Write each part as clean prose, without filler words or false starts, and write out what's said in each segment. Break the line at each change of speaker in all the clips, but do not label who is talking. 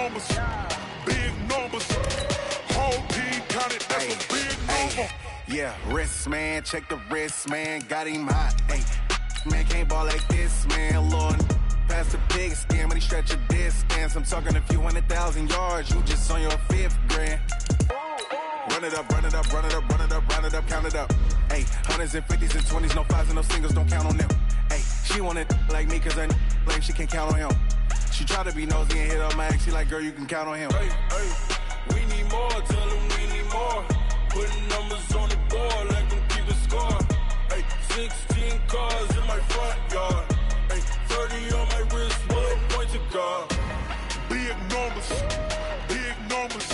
numbers. Big numbers. Whole team counted, that's a big number.
Yeah, wrist, man. Check the wrist, man. Got him hot. Hey, man, can't ball like this, man. Lord, past the pig skin, when he stretch a distance. I'm talking a few 100,000 yards. You just on your 5th grand. Run it up, run it up, run it up, run it up, run it up, count it up. Hey, hundreds and 50s and 20s, no 5s and no singles, don't count on them. Hey, she want it like me, cause her blame, she can't count on him. She try to be nosy and hit up my ex, she like, girl, you can count on him.
Hey, we need more, tell them we need more. Putting numbers on the board, let them keep the score. Hey, 16 cars in my front yard. Hey, 30 on my wrist, bullet point to God. Big numbers, big numbers.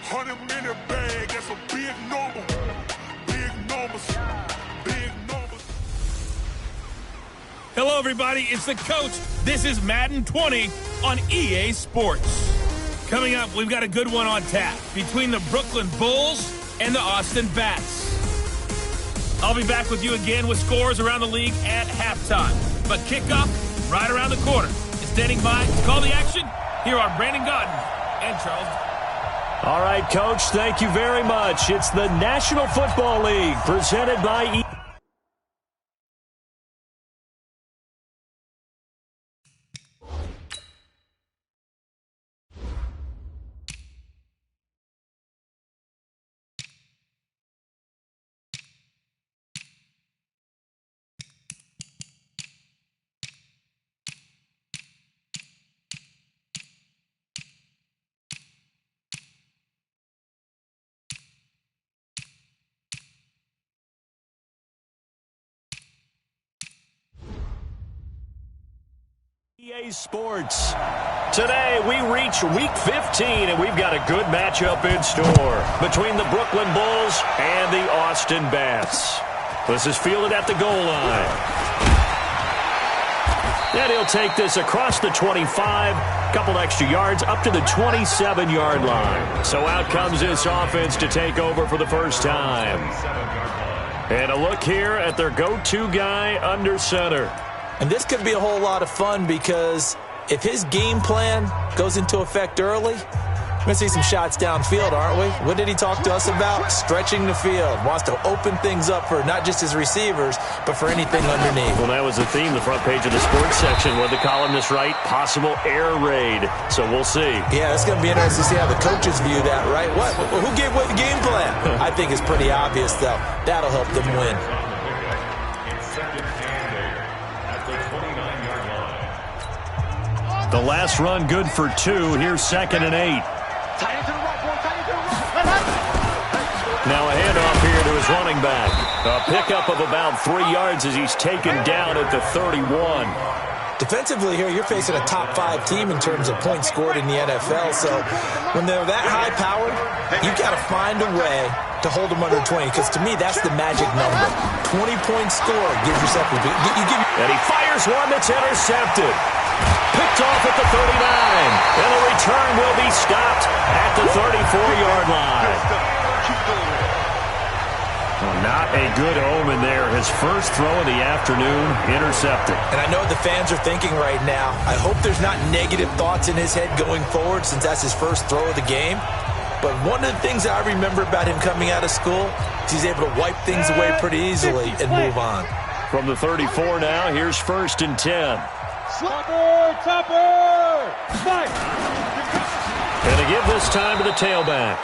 100-minute bag, that's a big number. Big numbers, big numbers.
Hello, everybody. It's the coach. This is Madden 20 on EA Sports. Coming up, we've got a good one on tap between the Brooklyn Bulls and the Austin Bats. I'll be back with you again with scores around the league at halftime. But kickoff right around the corner. It's standing by to call the action. Here are Brandon Godden and Charles.
All right, Coach, thank you very much. It's the National Football League presented by EA Sports. Today we reach Week 15, and we've got a good matchup in store between the Brooklyn Bulls and the Austin Bats. This is fielded at the goal line. And he'll take this across the 25, couple extra yards, up to the 27-yard line. So out comes this offense to take over for the first time. And a look here at their go-to guy under center.
And this could be a whole lot of fun because if his game plan goes into effect early, we're going to see some shots downfield, aren't we? What did he talk to us about? Stretching the field. Wants to open things up for not just his receivers, but for anything underneath.
Well, that was the theme, the front page of the sports section. What the columnists write, possible air raid. So we'll see. Yeah,
it's going to be interesting to see how the coaches view that, right? What? Who gave away the game plan? I think it's pretty obvious, though. That'll help them win.
The last run good for 2. Here's 2nd and 8. Now a handoff here to his running back. A pickup of about 3 yards as he's taken down at the 31.
Defensively here, you're facing a top-5 team in terms of points scored in the NFL. So when they're that high-powered, you've got to find a way to hold them under 20, because to me, that's the magic number. 20-point score gives yourself a
and he fires one that's intercepted. Picked off at the 39, and the return will be stopped at the 34-yard line. Well, not a good omen there. His first throw of the afternoon, intercepted.
And I know what the fans are thinking right now. I hope there's not negative thoughts in his head going forward, since that's his first throw of the game. But one of the things that I remember about him coming out of school is he's able to wipe things away pretty easily and move on.
From the 34 now, here's 1st and 10.
Topper! Spike!
And to give this time to the tailback.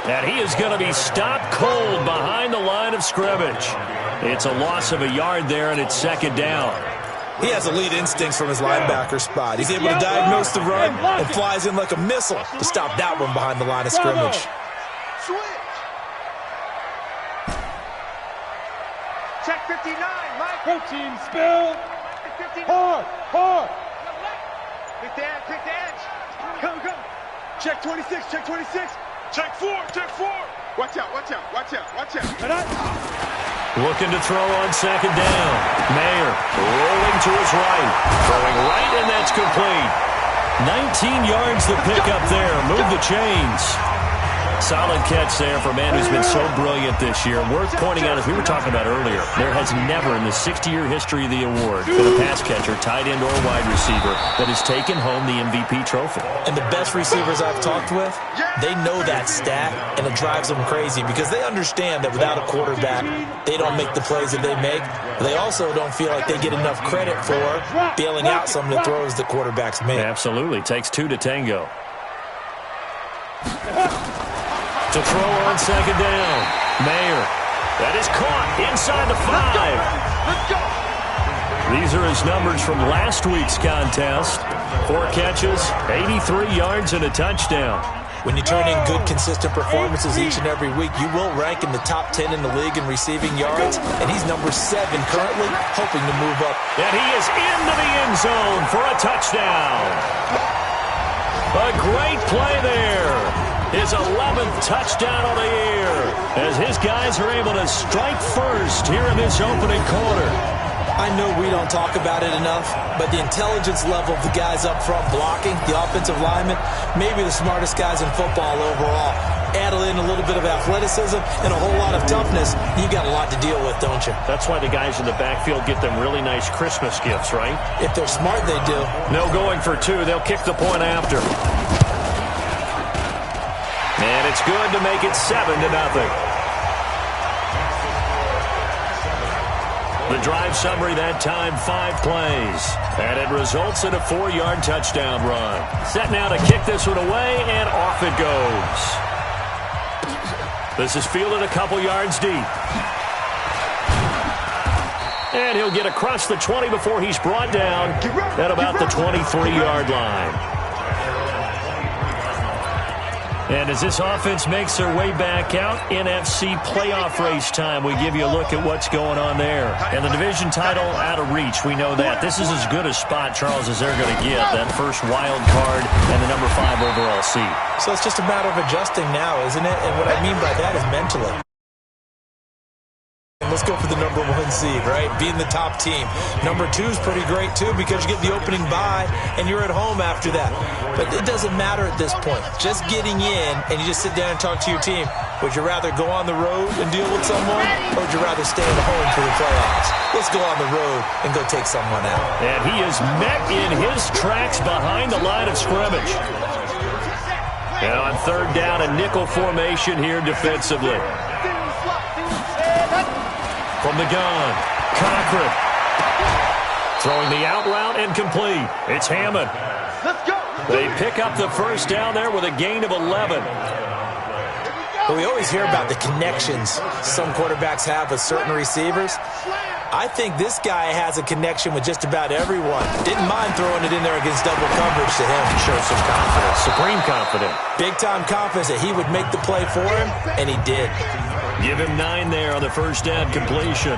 And he is going to be stopped cold behind the line of scrimmage. It's a loss of a yard there, and it's 2nd down.
He has elite instincts from his linebacker spot. He's able to diagnose the run and flies in like a missile to stop that one behind the line of scrimmage.
Check 59, Mike. Protein spill. Hard. Quick the edge. Come. Check 26, check 26.
Check 4.
Watch out.
Looking to throw on 2nd down. Mayer rolling to his right. Throwing right, and that's complete. 19 yards the pickup there. Move the chains. Solid catch there for a man who's been so brilliant this year. Worth pointing out, as we were talking about earlier, there has never in the 60-year history of the award been a pass catcher, tight end, or wide receiver that has taken home the MVP trophy.
And the best receivers I've talked with, they know that stat, and it drives them crazy because they understand that without a quarterback, they don't make the plays that they make. They also don't feel like they get enough credit for bailing out some of the throws the quarterbacks make.
Absolutely. Takes two to tango. To throw on second down. Mayer. That is caught inside the 5. These are his numbers from last week's contest. 4 catches, 83 yards, and a touchdown.
When you turn in good, consistent performances each and every week, you will rank in the top 10 in the league in receiving yards, and he's number 7 currently, hoping to move up.
And he is into the end zone for a touchdown. A great play there. His 11th touchdown of the year as his guys are able to strike first here in this opening quarter.
I know we don't talk about it enough, but the intelligence level of the guys up front blocking, the offensive linemen, maybe the smartest guys in football overall. Add in a little bit of athleticism and a whole lot of toughness, you got a lot to deal with, don't you?
That's why the guys in the backfield get them really nice Christmas gifts, right?
If they're smart, they do.
No going for 2. They'll kick the point after. And it's good to make it 7-0. The drive summary that time, 5 plays. And it results in a 4-yard touchdown run. Set now to kick this one away, and off it goes. This is fielded a couple yards deep. And he'll get across the 20 before he's brought down at about the 23-yard line. And as this offense makes their way back out, NFC playoff race time, we give you a look at what's going on there. And the division title out of reach, we know that. This is as good a spot, Charles, as they're going to get. That first wild card and the number 5 overall seed.
So it's just a matter of adjusting now, isn't it? And what I mean by that is mentally. Let's go for the number 1 seed, right? Being the top team. Number 2 is pretty great, too, because you get the opening bye, and you're at home after that. But it doesn't matter at this point. Just getting in, and you just sit down and talk to your team. Would you rather go on the road and deal with someone, or would you rather stay at home for the playoffs? Let's go on the road and go take someone out.
And he is met in his tracks behind the line of scrimmage. And on 3rd down, a nickel formation here defensively. From the gun, Cochran. Throwing the out route and complete. It's Hammond. They pick up the first down there with a gain of 11.
But we always hear about the connections some quarterbacks have with certain receivers. I think this guy has a connection with just about everyone. Didn't mind throwing it in there against double coverage to him.
Show some confidence, supreme confidence.
Big-time confidence that he would make the play for him, and he did.
Give him 9 there on the first down completion.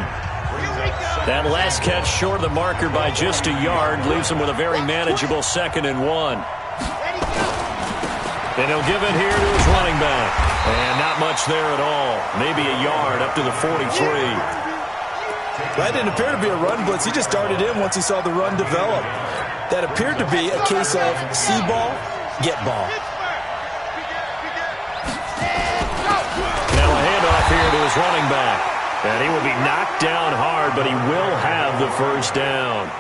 That last catch short of the marker by just a yard leaves him with a very manageable 2nd and 1. And he'll give it here to his running back. And not much there at all. Maybe a yard up to the 43.
That didn't appear to be a run blitz. He just darted in once he saw the run develop. That appeared to be a case of see ball, get ball.
Now a handoff here to his running back. And he will be knocked down hard, but he will have the first down.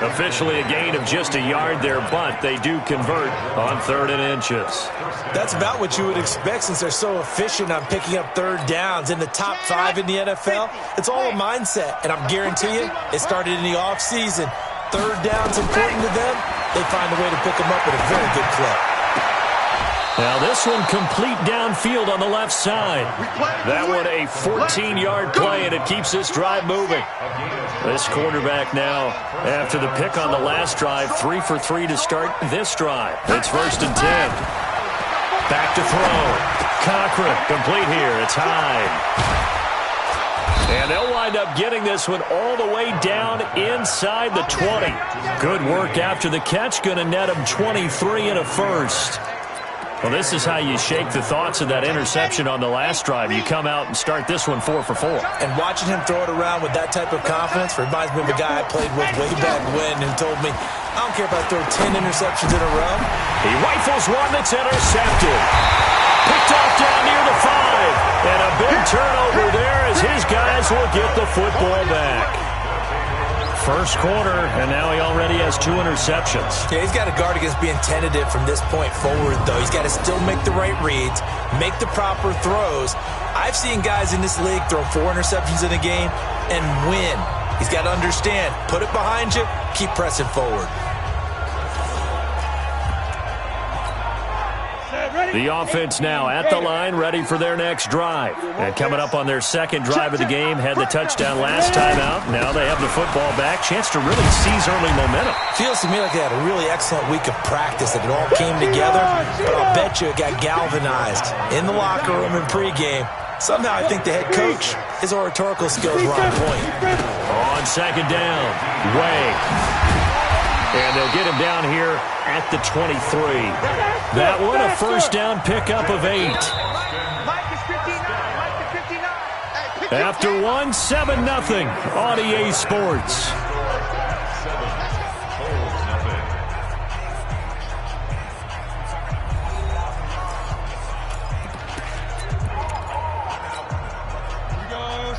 Officially a gain of just a yard there, but they do convert on 3rd and inches.
That's about what you would expect since they're so efficient on picking up 3rd downs. In the top 5 in the NFL, it's all a mindset. And I'm guarantee you, it started in the offseason. 3rd down's important to them. They find a way to pick them up at a very good clip.
Now this one complete downfield on the left side. That one a 14-yard play, and it keeps this drive moving. This quarterback now, after the pick on the last drive, 3 for 3 to start this drive. It's 1st and 10. Back to throw. Cochran, complete here. It's Hyde. And they'll wind up getting this one all the way down inside the 20. Good work after the catch. Going to net him 23 and a first. Well, this is how you shake the thoughts of that interception on the last drive. You come out and start this one 4 for 4.
And watching him throw it around with that type of confidence reminds me of a guy I played with way back when who told me, I don't care if I throw 10 interceptions in a row.
He rifles one that's intercepted. Picked off down near the 5. And a big turnover there as his guys will get the football back. First quarter, and now he already has 2 interceptions.
Yeah, he's got to guard against being tentative from this point forward, though. He's got to still make the right reads, make the proper throws. I've seen guys in this league throw 4 interceptions in a game and win. He's got to understand, put it behind you, keep pressing forward.
The offense now at the line, ready for their next drive. And coming up on their second drive of the game, had the touchdown last time out. Now they have the football back. Chance to really seize early momentum.
Feels to me like they had a really excellent week of practice, that it all came together. But I'll bet you it got galvanized in the locker room in pregame. Somehow I think the head coach, his oratorical skills were on point.
On second down, Way. And they'll get him down here at the 23. That one a first down pickup of 8. After one, 7-0 on EA Sports.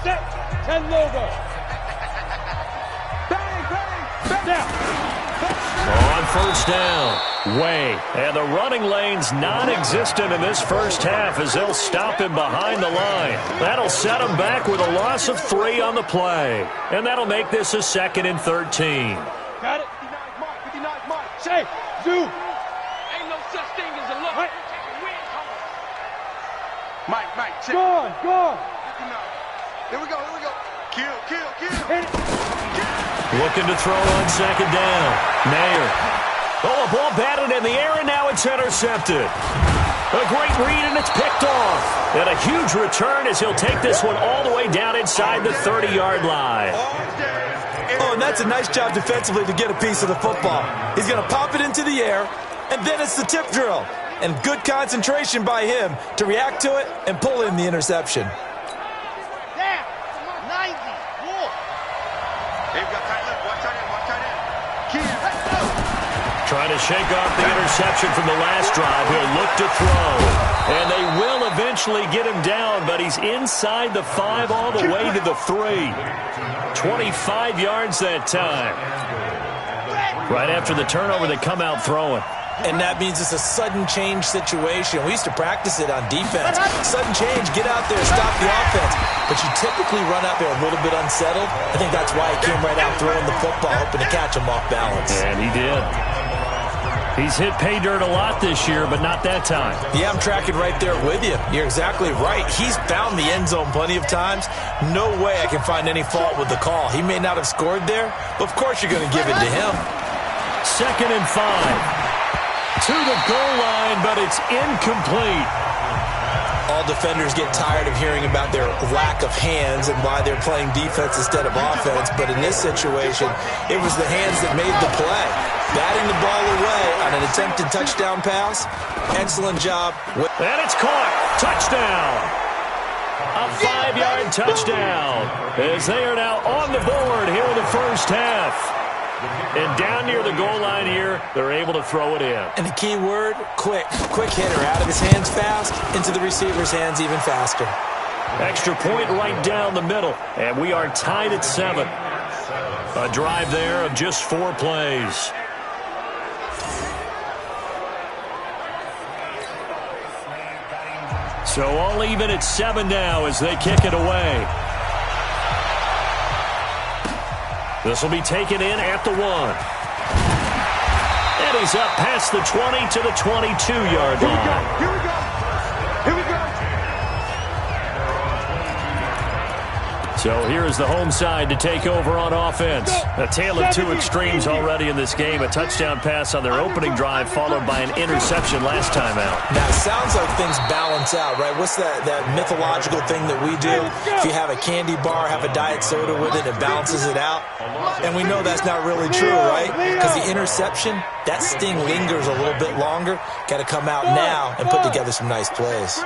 Set. 10 logo. Bang, bang, down.
On first down, Way. And the running lane's non-existent in this first half as they'll stop him behind the line. That'll set him back with a loss of 3 on the play. And that'll make this a 2nd and 13.
Got it. 59 mark. Say, zoom.
Ain't no such thing as a look.
Right. Mike, check. Gone. Here we go. Kill. Hit it.
Looking to throw on second down. Mayer. Oh, a ball batted in the air, and now it's intercepted. A great read, and it's picked off. And a huge return as he'll take this one all the way down inside the 30-yard line.
Oh, and that's a nice job defensively to get a piece of the football. He's going to pop it into the air, and then it's the tip drill. And good concentration by him to react to it and pull in the interception.
Trying to shake off the interception from the last drive. He'll look to throw. And they will eventually get him down, but he's inside the 5 all the way to the 3. 25 yards that time. Right after the turnover, they come out throwing.
And that means it's a sudden change situation. We used to practice it on defense. Sudden change, get out there, stop the offense. But you typically run out there a little bit unsettled. I think that's why he came right out throwing the football, hoping to catch him off balance.
And he did. He's hit pay dirt a lot this year, but not that time.
Yeah, I'm tracking right there with you. You're exactly right. He's found the end zone plenty of times. No way I can find any fault with the call. He may not have scored there, but of course you're going to give it to him.
2nd and 5. To the goal line, but it's incomplete.
All defenders get tired of hearing about their lack of hands and why they're playing defense instead of offense. But in this situation, it was the hands that made the play. Batting the ball away on an attempted touchdown pass. Excellent job.
And it's caught. Touchdown. A 5-yard touchdown. As they are now on the board here in the first half. And down near the goal line here, they're able to throw it in.
And the key word, quick. Quick hitter. Out of his hands fast, into the receiver's hands even faster.
Extra point right down the middle. And we are tied at 7. A drive there of just 4 plays. So all even at 7 now as they kick it away. This will be taken in at the 1. And he's up past the 20 to the 22-yard line.
Here we go.
So here is the home side to take over on offense. A tale of 2 extremes already in this game. A touchdown pass on their opening drive followed by an interception last time out.
Now, it sounds like things balance out, right? What's that mythological thing that we do? If you have a candy bar, have a diet soda with it, it balances it out. And we know that's not really true, right? Because the interception, that sting lingers a little bit longer. Got to come out now and put together some nice plays.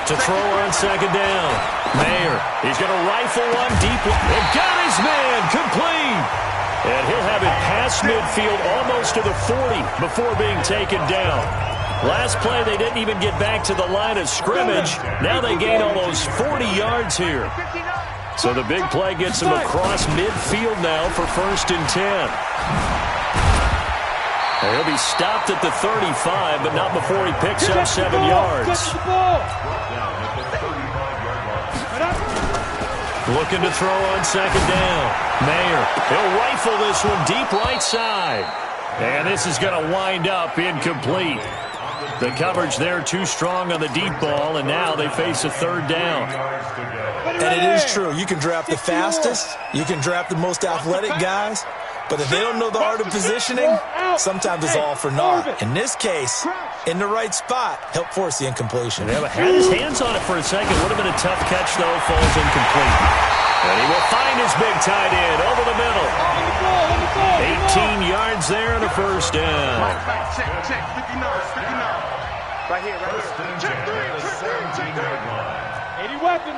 To throw on second down. Mayer, he's going to rifle one deep. And got his man complete. And he'll have it past midfield almost to the 40 before being taken down. Last play, they didn't even get back to the line of scrimmage. Now they gain almost 40 yards here. So the big play gets him across midfield now for 1st and 10. He'll be stopped at the 35, but not before he picks up 7 yards. Looking to throw on 2nd down. Mayer, he'll rifle this one deep right side. And this is going to wind up incomplete. The coverage there too strong on the deep ball, and now they face a 3rd down.
And it is true. You can draft the fastest. You can draft the most athletic guys. But if they don't know the art of positioning, sometimes it's all for naught. In this case, in the right spot, help force the incompletion.
Yeah, had his hands on it for a second. Would have been a tough catch, though. Falls incomplete. And he will find his big tight end over the middle. 18 yards there and a 1st down.
Check, 59. Right here. Check 3.
80 weapon.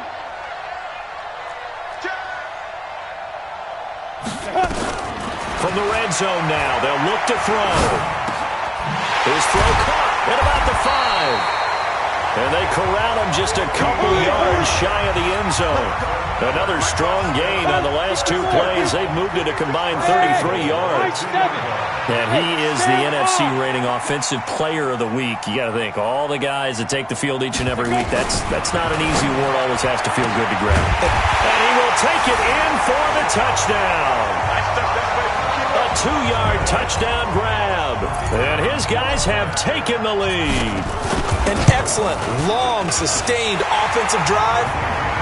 From the red zone now, they'll look to throw. His throw caught at about the 5. And they corral him just a couple yards shy of the end zone. Another strong gain on the last 2 plays. They've moved it a combined 33 yards. And he is the NFC rating offensive player of the week. You got to think, all the guys that take the field each and every week, that's not an easy award. Always has to feel good to grab. And he will take it in for the touchdown. A 2-yard touchdown grab. And his guys have taken the lead.
An excellent, long, sustained offensive drive.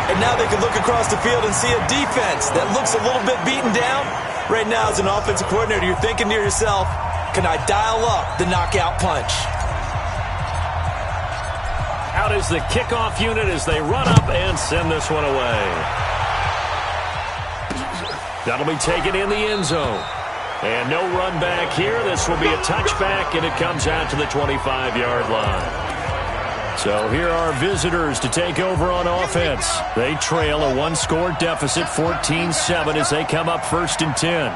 And now they can look across the field and see a defense that looks a little bit beaten down. Right now, as an offensive coordinator, you're thinking to yourself, can I dial up the knockout punch?
Out is the kickoff unit as they run up and send this one away. That'll be taken in the end zone. And no run back here. This will be a touchback, and it comes out to the 25-yard line. So here are visitors to take over on offense. They trail a 1-score deficit, 14-7, as they come up 1st and 10.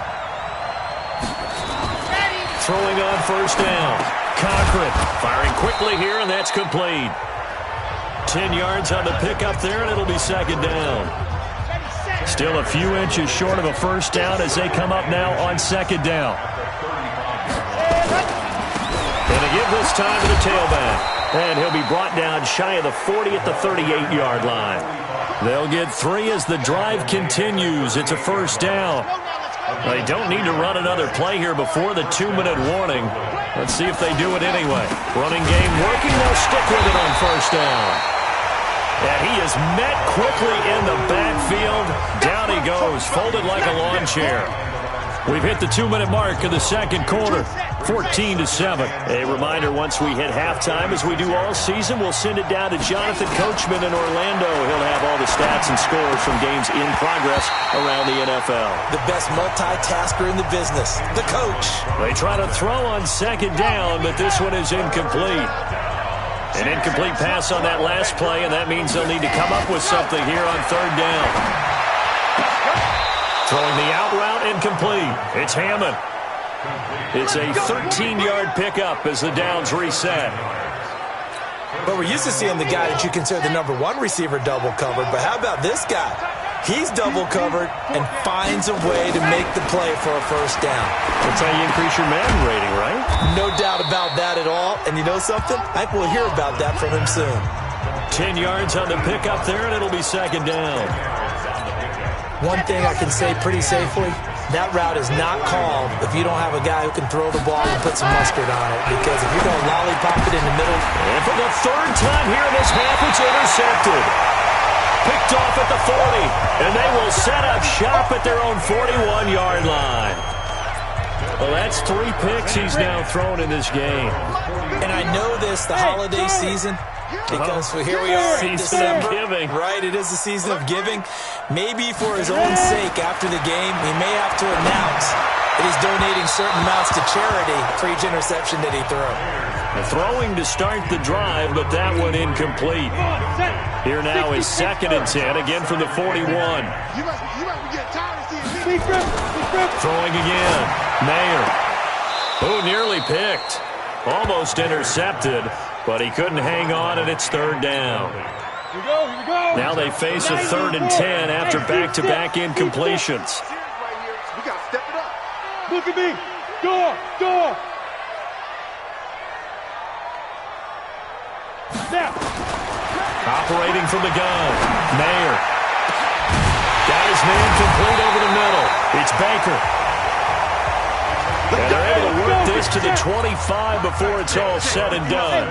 Throwing on 1st down. Cochran firing quickly here, and that's complete. 10 yards on the pickup there, and it'll be 2nd down. Still a few inches short of a 1st down as they come up now on 2nd down. And they give this time to the tailback. And he'll be brought down shy of the 40 at the 38-yard line. They'll get 3 as the drive continues. It's a 1st down. They don't need to run another play here before the 2-minute warning. Let's see if they do it anyway. Running game working. They'll stick with it on 1st down. And he is met quickly in the backfield. Down he goes, folded like a lawn chair. We've hit the 2-minute mark of the 2nd quarter, 14-7. A reminder, once we hit halftime, as we do all season, we'll send it down to Jonathan Coachman in Orlando. He'll have all the stats and scores from games in progress around the NFL.
The best multitasker in the business, the coach.
They try to throw on 2nd down, but this one is incomplete. An incomplete pass on that last play, and that means they'll need to come up with something here on 3rd down. Throwing the out route, incomplete. It's Hammond. It's a 13-yard pickup as the downs reset.
But we're used to seeing the guy that you consider the #1 receiver double covered. But how about this guy? He's double covered and finds a way to make the play for a 1st down.
That's how you increase your Madden rating, right?
No doubt about that at all. And you know something? I think we'll hear about that from him soon.
10 yards on the pickup there, and it'll be 2nd down.
One thing I can say pretty safely, that route is not called if you don't have a guy who can throw the ball and put some mustard on it. Because if you're going to lollipop it in the middle.
And for the 3rd time here in this half, it's intercepted. Picked off at the 40. And they will set up shop at their own 41-yard line. Well, that's 3 picks he's now thrown in this game.
And I know this, the holiday season, because here we are in December.
Giving.
Right, it is the season of giving. Maybe for his own sake after the game, he may have to announce that he's donating certain amounts to charity for each interception that he throws.
Throwing to start the drive, but that one incomplete. Here now is 2nd and 10, again from the 41. Throwing again. Mayer. Oh, nearly picked. Almost intercepted, but he couldn't hang on, and it's third down.
Here we go.
Now they face a 3rd and 10 after back-to-back incompletions.
We got to step it up.
Look at me. Door. Now.
Operating from the gun, Mayer. Got his man complete over the middle. It's Baker. And they're able to work this to the 25 before it's all said and done.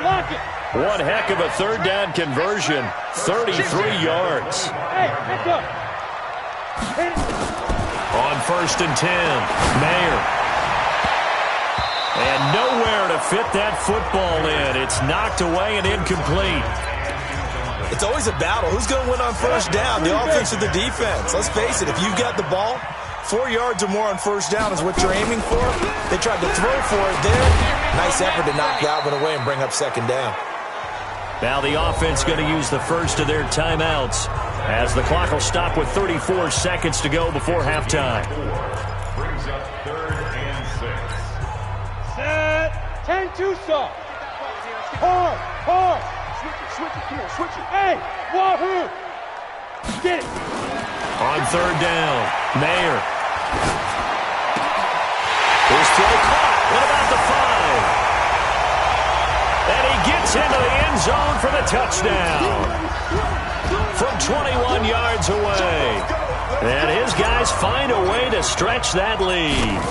One heck of a 3rd down conversion, 33 yards. On 1st and 10, Mayer. And nowhere to fit that football in. It's knocked away and incomplete.
It's always a battle. Who's going to win on 1st down, the offense or the defense? Let's face it, if you've got the ball, 4 yards or more on 1st down is what you're aiming for. They tried to throw for it there. Nice effort to knock that one away and bring up 2nd down.
Now the offense going to use the first of their timeouts as the clock will stop with 34 seconds to go before halftime.
Brings up 3rd and 6.
Set. 10-2 soft. Hard.
Switch it. Come on, switch it.
Hey, Wahoo. Get it.
On 3rd down, Mayer. His throw caught at about the 5. And he gets into the end zone for the touchdown. From 21 yards away. And his guys find a way to stretch that lead.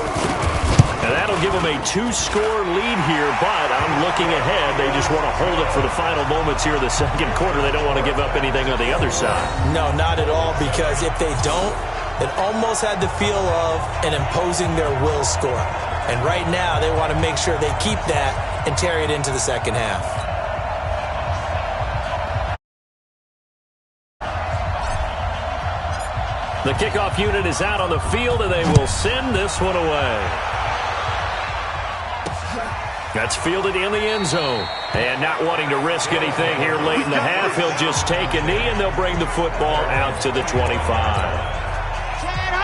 And that'll give them a 2-score lead here, but I'm looking ahead. They just want to hold it for the final moments here of the 2nd quarter. They don't want to give up anything on the other side.
No, not at all, because if they don't, it almost had the feel of an imposing their will score. And right now, they want to make sure they keep that and carry it into the 2nd half.
The kickoff unit is out on the field, and they will send this one away. That's fielded in the end zone. And not wanting to risk anything here late in the half, he'll just take a knee, and they'll bring the football out to the 25.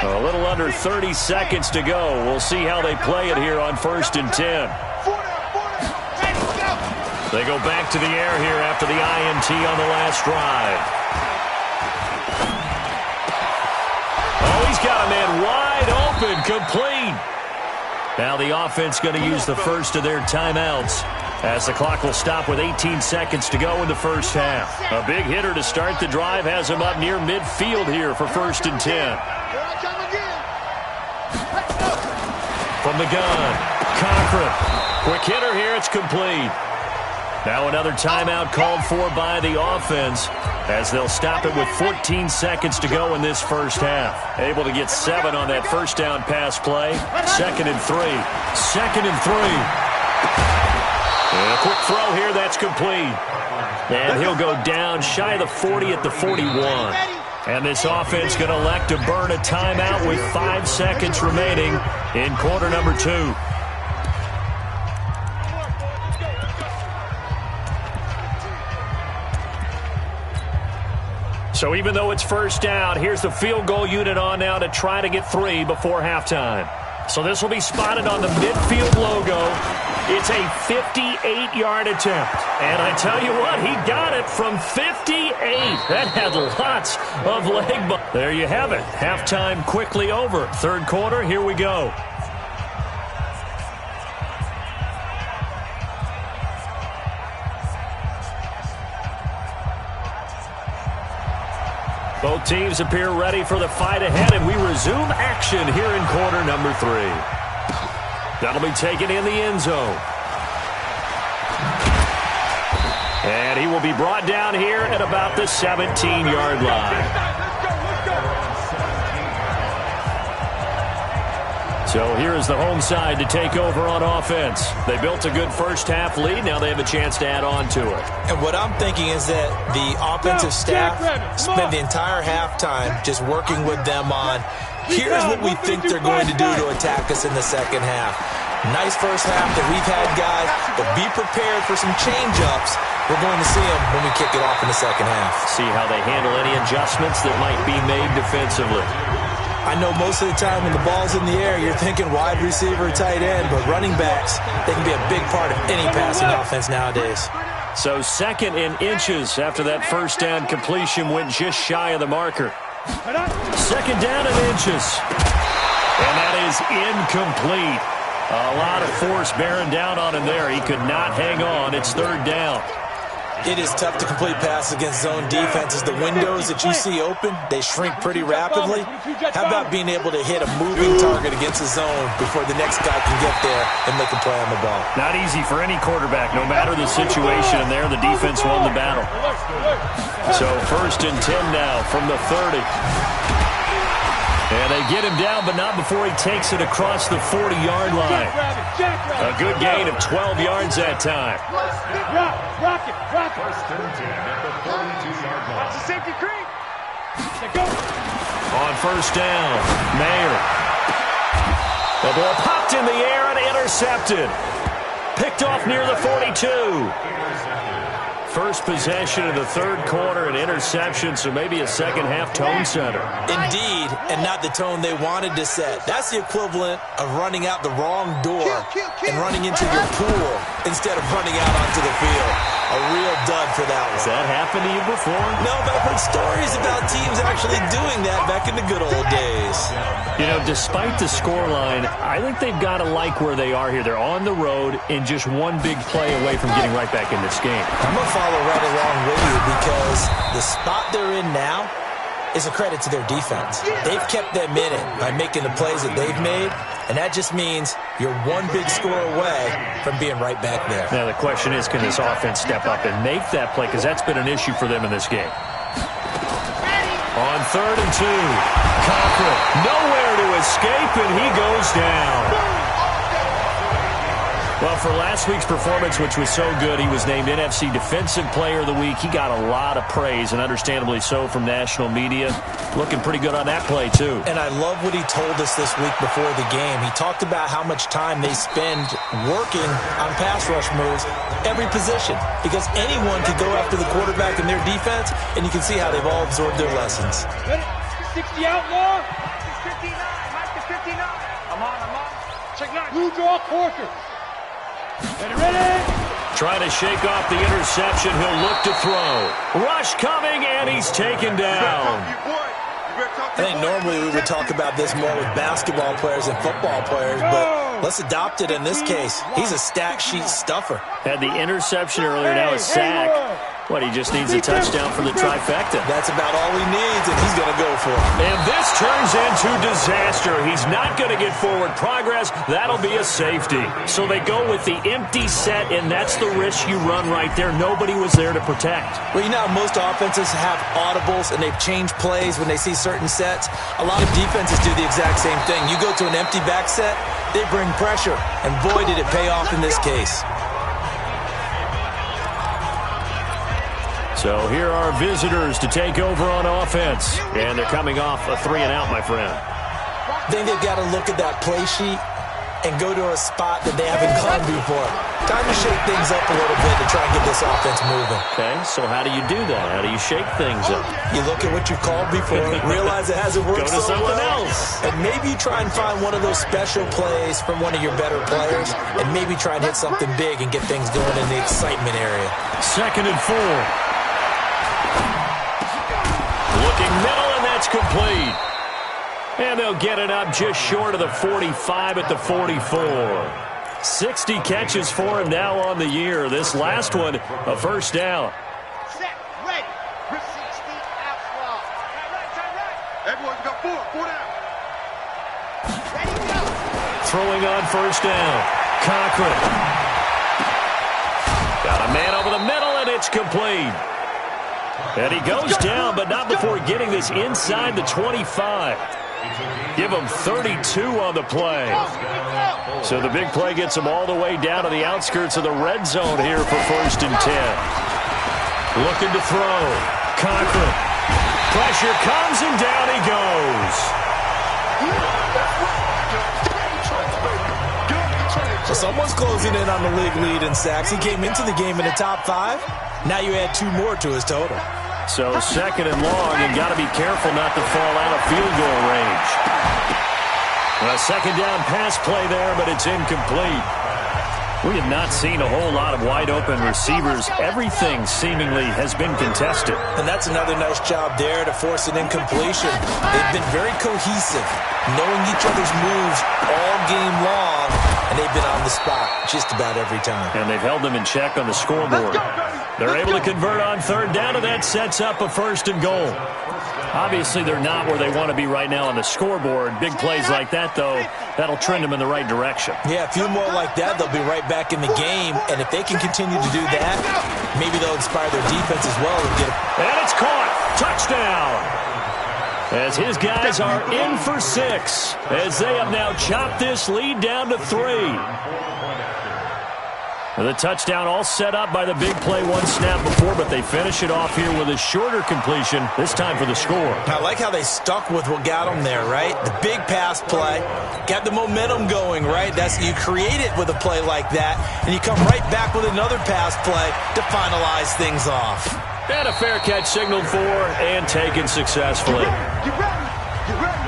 A little under 30 seconds to go. We'll see how they play it here on 1st and 10. They go back to the air here after the INT on the last drive. Oh, he's got a man wide open, complete. Now the offense going to use the first of their timeouts as the clock will stop with 18 seconds to go in the 1st half. A big hitter to start the drive has him up near midfield here for 1st and 10. From the gun, Cochran. Quick hitter here, it's complete. Now another timeout called for by the offense as they'll stop it with 14 seconds to go in this 1st half. Able to get 7 on that 1st down pass play. 2nd and 3. 2nd and 3. And a quick throw here, that's complete. And he'll go down shy of the 40 at the 41. And this offense going to elect to burn a timeout with 5 seconds remaining in quarter number 2. So even though it's 1st down, here's the field goal unit on now to try to get 3 before halftime. So this will be spotted on the midfield logo. It's a 58-yard attempt. And I tell you what, he got it from 58. That had lots of leg. There you have it. Halftime quickly over. 3rd quarter, here we go. Both teams appear ready for the fight ahead, and we resume action here in quarter number 3. That'll be taken in the end zone. And he will be brought down here at about the 17-yard line. So here is the home side to take over on offense. They built a good 1st half lead. Now they have a chance to add on to it.
And what I'm thinking is that the offensive staff spent the entire halftime just working with them on, here's what we think they're going to do to attack us in the 2nd half. Nice 1st half that we've had, guys, but be prepared for some change-ups. We're going to see them when we kick it off in the 2nd half.
See how they handle any adjustments that might be made defensively.
I know most of the time when the ball's in the air, you're thinking wide receiver, tight end, but running backs, they can be a big part of any passing offense nowadays.
So 2nd and inches after that first down completion went just shy of the marker. 2nd down and inches. And that is incomplete. A lot of force bearing down on him there. He could not hang on. It's 3rd down.
It is tough to complete passes against zone defenses. The windows that you see open, they shrink pretty rapidly. How about being able to hit a moving target against a zone before the next guy can get there and make a play on the ball?
Not easy for any quarterback, no matter the situation. And there, the defense won the battle. So 1st and 10 now from the 30. And they get him down, but not before he takes it across the 40-yard line. A good gain of 12 yards that time.
Rock it.
1st and 10 at the 42-yard line. That's a safety creep.
On 1st down, Mayer. The ball popped in the air and intercepted. Picked off near the 42. First possession of the 3rd quarter, an interception, so maybe a second-half tone setter.
Indeed, and not the tone they wanted to set. That's the equivalent of running out the wrong door and running into your pool instead of running out onto the field. A real dud for that one.
Has that happened to you before?
No, but I've heard stories about teams actually doing that back in the good old days.
You know, despite the scoreline, I think they've got to like where they are here. They're on the road and just one big play away from getting right back in this game.
I'm going to follow right along with you because the spot they're in now is a credit to their defense. They've kept them in it by making the plays that they've made, and that just means you're one big score away from being right back there.
Now, the question is, can this offense step up and make that play? Because that's been an issue for them in this game. On 3rd and 2, Cochran nowhere to escape, and he goes down. Well, for last week's performance, which was so good, he was named NFC Defensive Player of the Week. He got a lot of praise, and understandably so, from national media. Looking pretty good on that play, too.
And I love what he told us this week before the game. He talked about how much time they spend working on pass rush moves, every position, because anyone can go after the quarterback in their defense, and you can see how they've all absorbed their lessons.
60 outlaw.
59. Mike is 59. I'm on. Check 9.
Blue draw quarter. Ready?
Trying to shake off the interception. He'll look to throw. Rush coming, and he's taken down.
I think normally we would talk about this more with basketball players and football players, but let's adopt it in this case. He's a stat sheet stuffer.
Had the interception earlier, now a sack. What, he just needs a touchdown for the trifecta.
That's about all he needs, and he's going to go for it.
And this turns into disaster. He's not going to get forward progress. That'll be a safety. So they go with the empty set, and that's the risk you run right there. Nobody was there to protect.
Well, you know how most offenses have audibles, and they've changed plays when they see certain sets. A lot of defenses do the exact same thing. You go to an empty back set, they bring pressure, and boy, did it pay off in this case.
So here are visitors to take over on offense. And they're coming off a 3-and-out, my friend.
I think they've got to look at that play sheet and go to a spot that they haven't gone before. Time to shake things up a little bit to try and get this offense moving.
Okay, so how do you do that? How do you shake things up?
You look at what you've called before, realize it hasn't worked
Go to
so
something
well,
else.
and maybe try and find one of those special plays from one of your better players, and maybe try and hit something big and get things going in the excitement area.
2nd and 4. Looking middle, and that's complete. And they'll get it up just short of the 45 at the 44. 60 catches for him now on the year. This last one, a first down.
Set, ready. 60 outlaw. Right. Everyone, we got 4 down. Ready, go.
Throwing on first down. Cochran. Got a man over the middle, and it's complete. And he goes down, but not before getting this inside the 25. Give him 32 on the play. So the big play gets him all the way down to the outskirts of the red zone here for 1st and 10. Looking to throw. Cochran. Pressure comes, and down he goes.
So someone's closing in on the league lead in sacks. He came into the game in the top 5. Now you add 2 more to his total.
So second and long, and got to be careful not to fall out of field goal range. A second down pass play there, but it's incomplete. We have not seen a whole lot of wide-open receivers. Everything seemingly has been contested.
And that's another nice job there to force an incompletion. They've been very cohesive, knowing each other's moves all game long, and they've been on the spot just about every time.
And they've held them in check on the scoreboard. They're able to convert on third down, and that sets up a first and goal. Obviously, they're not where they want to be right now on the scoreboard. Big plays like that, though, that'll trend them in the right direction.
Yeah, a few more like that, they'll be right back in the game. And if they can continue to do that, maybe they'll inspire their defense as well.
And it's caught. Touchdown. As his guys are in for 6, as they have now chopped this lead down to 3. The touchdown all set up by the big play one snap before, but they finish it off here with a shorter completion, this time for the score.
I like how they stuck with what got them there, right? The big pass play, got the momentum going, right? You create it with a play like that, and you come right back with another pass play to finalize things off.
And a fair catch signaled for and taken successfully.
Get ready. Get ready.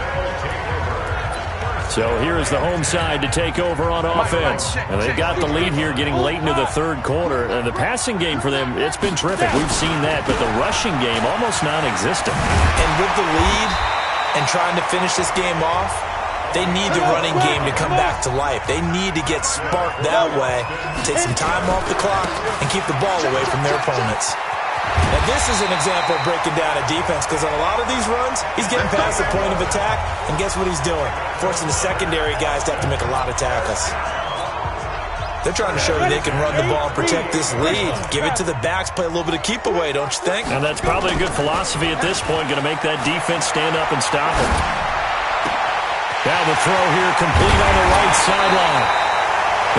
So here is the home side to take over on offense. And they've got the lead here getting late into the third quarter. And the passing game for them, it's been terrific. We've seen that. But the rushing game, almost non-existent.
And with the lead and trying to finish this game off, they need the running game to come back to life. They need to get sparked that way, take some time off the clock, and keep the ball away from their opponents. Now, this is an example of breaking down a defense, because on a lot of these runs, he's getting past the point of attack, and guess what he's doing? Forcing the secondary guys to have to make a lot of tackles. They're trying to show you they can run the ball and protect this lead. Give it to the backs, play a little bit of keep away, don't you think?
And that's probably a good philosophy at this point, going to make that defense stand up and stop him. Now the throw here complete on the right sideline.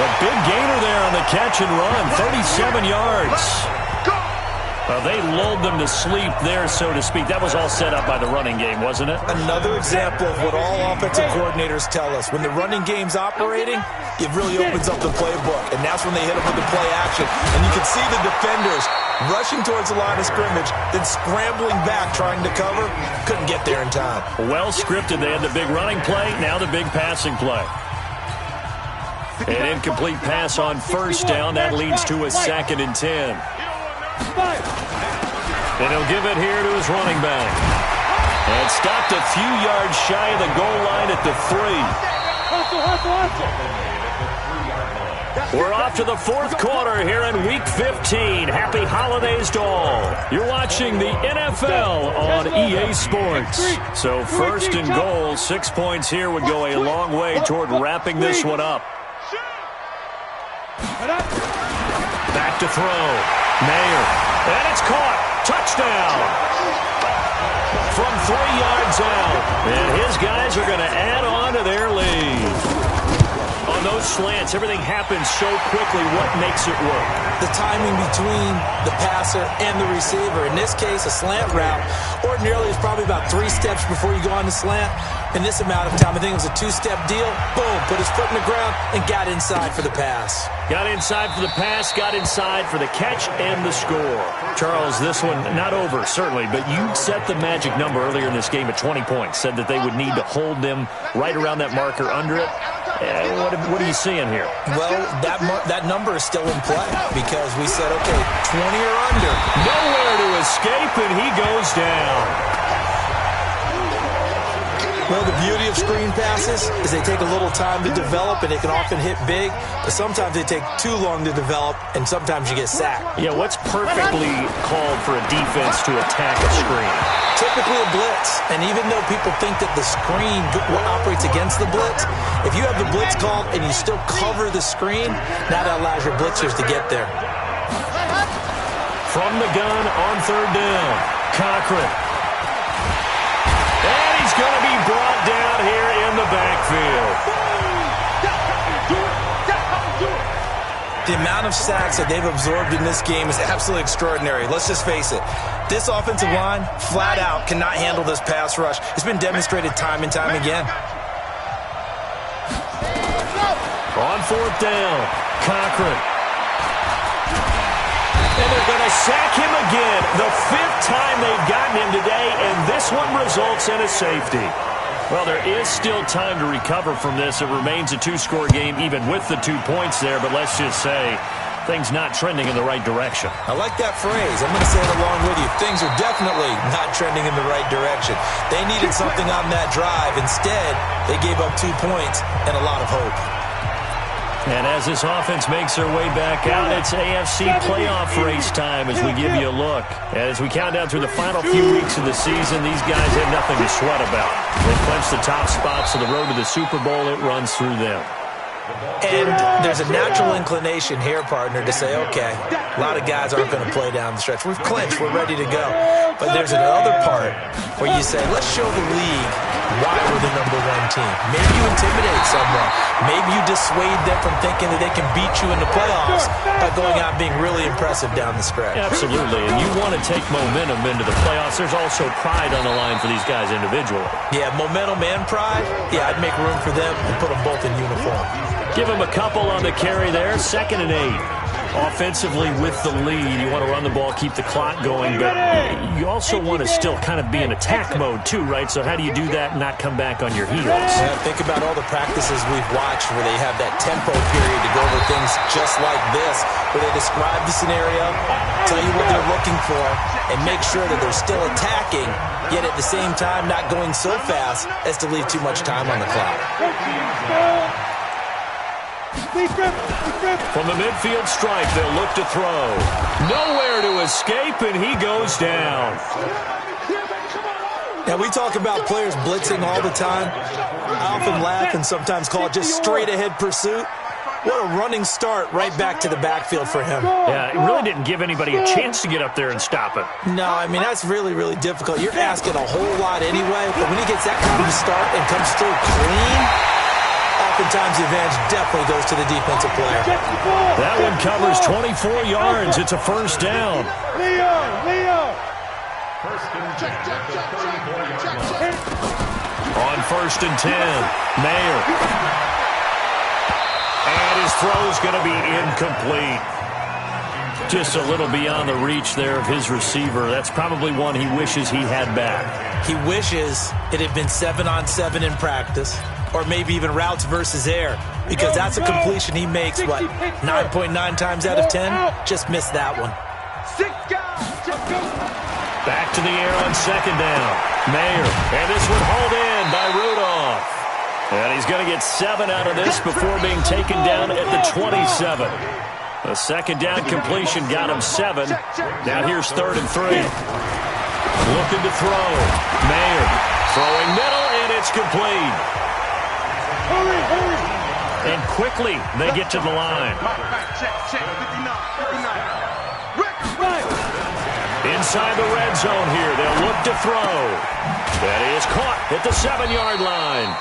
The big gainer there on the catch and run, 37 yards. They lulled them to sleep there, so to speak. That was all set up by the running game, wasn't it?
Another example of what all offensive coordinators tell us. When the running game's operating, it really opens up the playbook, and that's when they hit them with the play action. And you can see the defenders rushing towards the line of scrimmage, then scrambling back trying to cover. Couldn't get there in time.
Well scripted. They had the big running play, now the big passing play. An incomplete pass on first down. That leads to a 2nd and 10. And he'll give it here to his running back. And stopped a few yards shy of the goal line at the 3. We're off to the fourth quarter here in Week 15. Happy holidays to all. You're watching the NFL on EA Sports. So first and goal, 6 points here would go a long way toward wrapping this one up. Back to throw. Mayer. And it's caught. Touchdown. From 3 yards out. And his guys are going to add on to their lead. On those slants, everything happens so quickly. What makes it work?
The timing between the passer and the receiver. In this case, a slant route ordinarily is probably about 3 steps before you go on the slant. In this amount of time, I think it was a 2-step deal. Boom, put his foot in the ground and got inside for the pass.
Got inside for the pass, got inside for the catch and the score. Charles, this one not over, certainly, but you set the magic number earlier in this game at 20 points. Said that they would need to hold them right around that marker under it. What are you seeing here?
Well, that number is still in play because we said, okay, 20 or under.
Nowhere to escape, and he goes down.
Well, the beauty of screen passes is they take a little time to develop, and they can often hit big, but sometimes they take too long to develop, and sometimes you get sacked.
Yeah, what's perfectly called for a defense to attack a screen?
Typically a blitz, and even though people think that the screen operates against the blitz, if you have the blitz called and you still cover the screen, now that allows your blitzers to get there.
From the gun on third down, Cochran. And he's going to be brought down here in the backfield.
The amount of sacks that they've absorbed in this game is absolutely extraordinary. Let's just face it. This offensive line, flat out, cannot handle this pass rush. It's been demonstrated time and time again.
On fourth down, Cochran. And they're going to sack him again. The 5th time they've gotten him today, and this one results in a safety. Well, there is still time to recover from this. It remains a 2-score game even with the 2 points there, but let's just say things not trending in the right direction.
I like that phrase. I'm going to say it along with you. Things are definitely not trending in the right direction. They needed something on that drive. Instead, they gave up 2 points and a lot of hope.
And as this offense makes their way back out, it's AFC playoff race time as we give you a look. And as we count down through the final few weeks of the season, these guys have nothing to sweat about. They clinch the top spots to the road to the Super Bowl. It runs through them.
And there's a natural inclination here, partner, to say, okay, a lot of guys aren't going to play down the stretch. We've clinched. We're ready to go. But there's another part where you say, let's show the league why we're the #1 team. Maybe you intimidate someone. Maybe you dissuade them from thinking that they can beat you in the playoffs by going out and being really impressive down the stretch.
Absolutely. And you want to take momentum into the playoffs. There's also pride on the line for these guys individually.
Yeah, momentum and pride. Yeah, I'd make room for them and put them both in uniform.
Give him a couple on the carry there. 2nd and 8. Offensively with the lead, you want to run the ball, keep the clock going, but you also want to still kind of be in attack mode too, right? So how do you do that and not come back on your heels?
Yeah, think about all the practices we've watched where they have that tempo period to go over things just like this, where they describe the scenario, tell you what they're looking for, and make sure that they're still attacking, yet at the same time not going so fast as to leave too much time on the clock.
From the midfield stripe, they'll look to throw. Nowhere to escape, and he goes down.
Now, we talk about players blitzing all the time. I often laugh and sometimes call it just straight-ahead pursuit. What a running start right back to the backfield for him.
Yeah, it really didn't give anybody a chance to get up there and stop it.
No, I mean, that's really, really difficult. You're asking a whole lot anyway, but when he gets that kind of a start and comes through clean, oftentimes the advantage definitely goes to the defensive player.
That one covers 24 yards. It's a 1st down.
Leo!
On 1st and 10, Mayer. And his throw's going to be incomplete. Just a little beyond the reach there of his receiver. That's probably one he wishes he had back.
He wishes it had been 7-on-7 in practice, or maybe even routes versus air, because that's a completion he makes, 9.9 times out of 10? Just missed that one.
Back to the air on 2nd down. Mayer, and this one hauled in by Rudolph. And he's going to get 7 out of this before being taken down at the 27. A 2nd down completion got him 7. Now here's 3rd and 3. Looking to throw. Mayer throwing middle, and it's complete. And quickly they get to the line. Inside the red zone here, they'll look to throw. That is caught at the 7-yard line.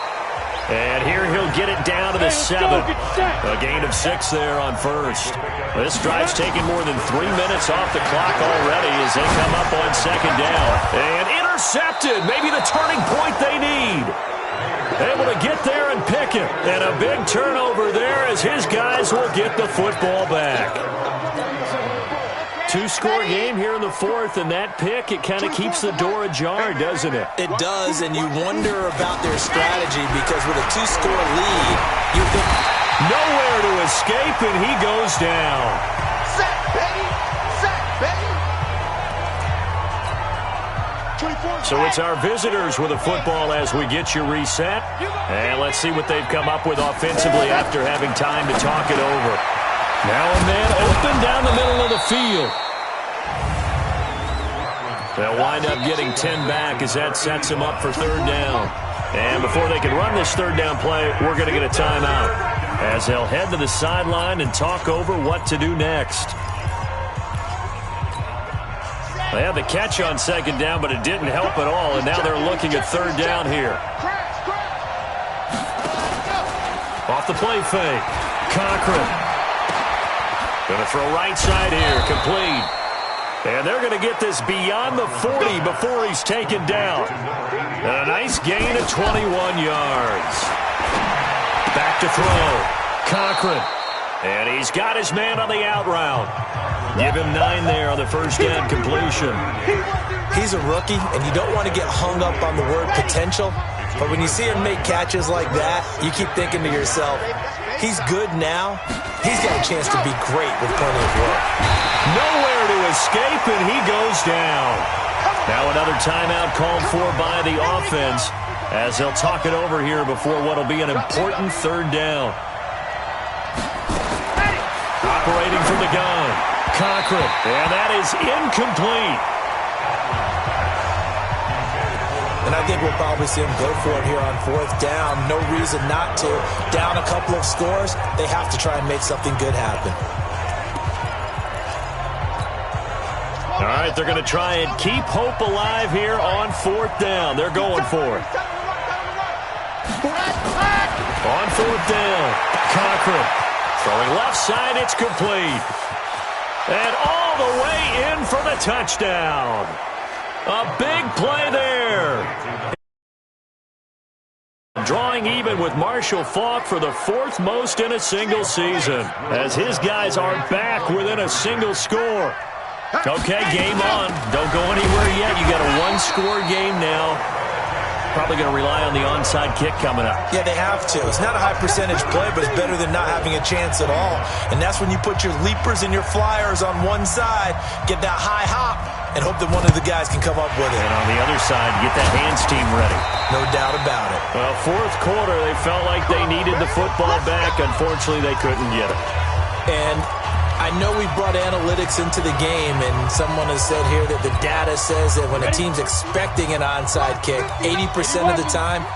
And here he'll get it down to the 7. A gain of 6 there on 1st. This drive's taken more than 3 minutes off the clock already as they come up on 2nd down. And intercepted, maybe the turning point they need. Able to get there and pick it. And a big turnover there as his guys will get the football back. 2-score game here in the 4th, and that pick, it kind of keeps the door ajar, doesn't it?
It does, and you wonder about their strategy because with a 2-score lead, you think
nowhere to escape, and he goes down.
Sack, baby! Sack, baby!
So it's our visitors with a football as we get you reset. And let's see what they've come up with offensively after having time to talk it over. Now a man open down the middle of the field. They'll wind up getting 10 back as that sets them up for 3rd down. And before they can run this 3rd down play, we're going to get a timeout as they'll head to the sideline and talk over what to do next. They had the catch on 2nd down, but it didn't help at all, and now they're looking at 3rd down here. Off the play fake. Cochran. Going to throw right side here. Complete. And they're going to get this beyond the 40 before he's taken down. And a nice gain of 21 yards. Back to throw. Cochran. And he's got his man on the out route. Give him 9 there on the first down completion.
He's a rookie, and you don't want to get hung up on the word potential. But when you see him make catches like that, you keep thinking to yourself, he's good now. He's got a chance to be great with plenty of work.
Nowhere to escape, and he goes down. Now another timeout called for by the offense as they'll talk it over here before what will be an important third down. Operating from the gun, Cochran, and that is incomplete.
And I think we'll probably see him go for it here on fourth down. No reason not to. Down a couple of scores, they have to try and make something good happen.
All right, they're going to try and keep hope alive here on fourth down. They're going for it. On fourth down, Cochran throwing left side, it's complete. And all the way in for the touchdown. A big play there. Drawing even with Marshall Faulk for the 4th most in a single season, as his guys are back within a single score. Okay, game on. Don't go anywhere yet. You got a 1-score game now. Probably going to rely on the onside kick coming up.
Yeah, they have to. It's not a high percentage play, but it's better than not having a chance at all. And that's when you put your leapers and your flyers on one side, get that high hop, and hope that one of the guys can come up with it.
And on the other side, get that hands team ready.
No doubt about it.
Well, fourth quarter, they felt like they needed the football back. Unfortunately, they couldn't get it.
And I know we brought analytics into the game, and someone has said here that the data says that when a team's expecting an onside kick, 80% of the time,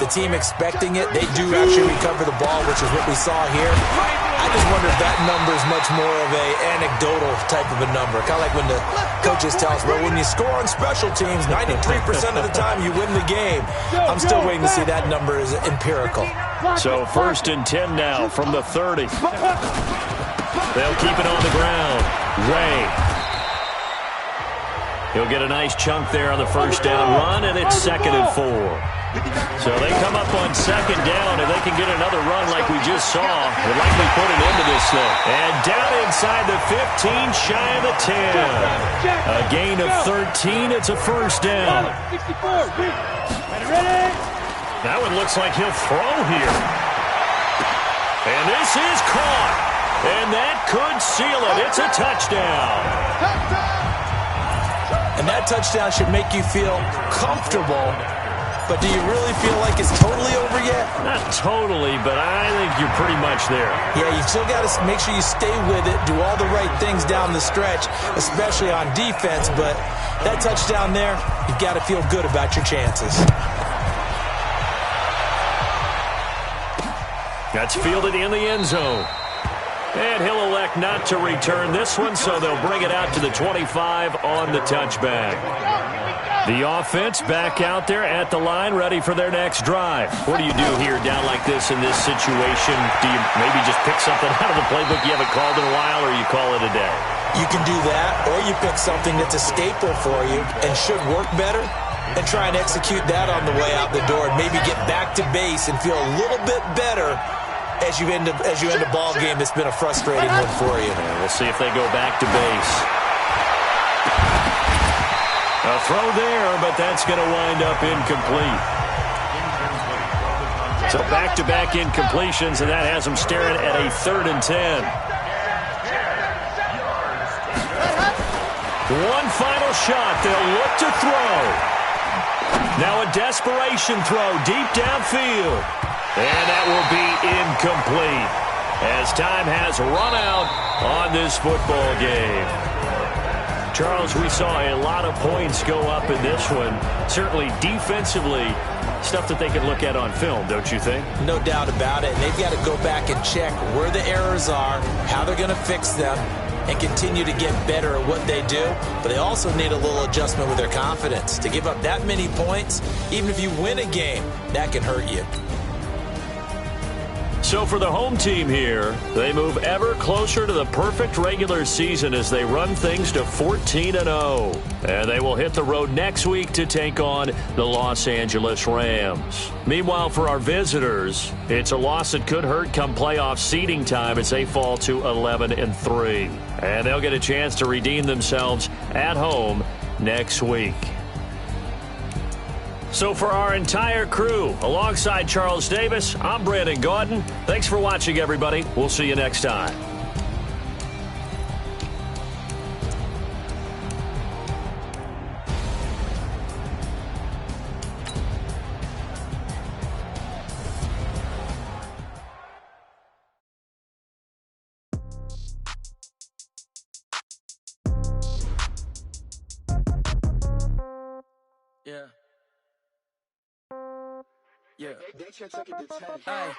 the team expecting it, they do actually recover the ball, which is what we saw here. I just wonder if that number is much more of a anecdotal type of a number. Kind of like when the coaches tell us, well, when you score on special teams, 93% of the time you win the game. I'm still waiting to see that number is empirical.
So 1st and 10 now from the 30. They'll keep it on the ground. Ray. He'll get a nice chunk there on the first down run, and it's 2nd and 4. So they come up on 2nd down, and they can get another run like we just saw. They'll likely put an end to this thing. And down inside the 15, shy of the 10. A gain of 13. It's a first down. That one looks like he'll throw here. And this is caught. And that could seal it. It's a touchdown.
And that touchdown should make you feel comfortable. But do you really feel like it's totally over yet?
Not totally, but I think you're pretty much there.
Yeah, you still got to make sure you stay with it, do all the right things down the stretch, especially on defense. But that touchdown there, you've got to feel good about your chances.
That's fielded in the end zone. And he'll elect not to return this one, so they'll bring it out to the 25 on the touchback. The offense back out there at the line, ready for their next drive. What do you do here down like this in this situation? Do you maybe just pick something out of the playbook you haven't called in a while, or you call it a day?
You can do that, or you pick something that's a staple for you and should work better, and try and execute that on the way out the door, and maybe get back to base and feel a little bit better as you end a ball game that's been a frustrating one for you.
And we'll see if they go back to base. A throw there, but that's going to wind up incomplete. So back-to-back incompletions, and that has them staring at a 3rd and 10. One final shot. They'll look to throw. Now a desperation throw deep downfield. And that will be incomplete as time has run out on this football game. Charles, we saw a lot of points go up in this one. Certainly defensively, stuff that they can look at on film, don't you think?
No doubt about it. And they've got to go back and check where the errors are, how they're going to fix them, and continue to get better at what they do. But they also need a little adjustment with their confidence. To give up that many points, even if you win a game, that can hurt you.
So for the home team here, they move ever closer to the perfect regular season as they run things to 14-0. And they will hit the road next week to take on the Los Angeles Rams. Meanwhile, for our visitors, it's a loss that could hurt come playoff seeding time as they fall to 11-3. And they'll get a chance to redeem themselves at home next week. So for our entire crew, alongside Charles Davis, I'm Brandon Gaudin. Thanks for watching, everybody. We'll see you next time.
Yeah. Yeah.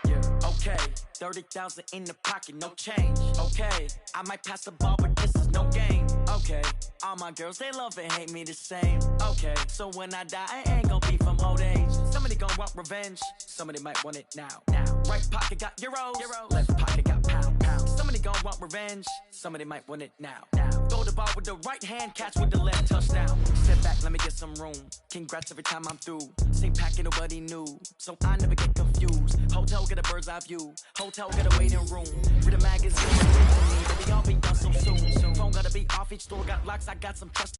Yeah. Okay. 30,000 in the pocket, no change. Okay. I might pass the ball, but this is no game. Okay. All my girls, they love and hate me the same. Okay. So when I die, I ain't gonna be from old age. Somebody gonna want revenge. Somebody might want it now. Right pocket got euros. Left pocket got pounds. Somebody gonna want revenge. Somebody might want it now. Throw the ball with the right hand, catch with the left, touchdown. Step back, let me get some room. Congrats every time I'm through. Same packet, nobody knew, so I never get confused. Hotel get a bird's eye view. Hotel get a waiting room. Read a magazine, but they all be done so soon. Phone gotta be off, each door got locks. I got some trust.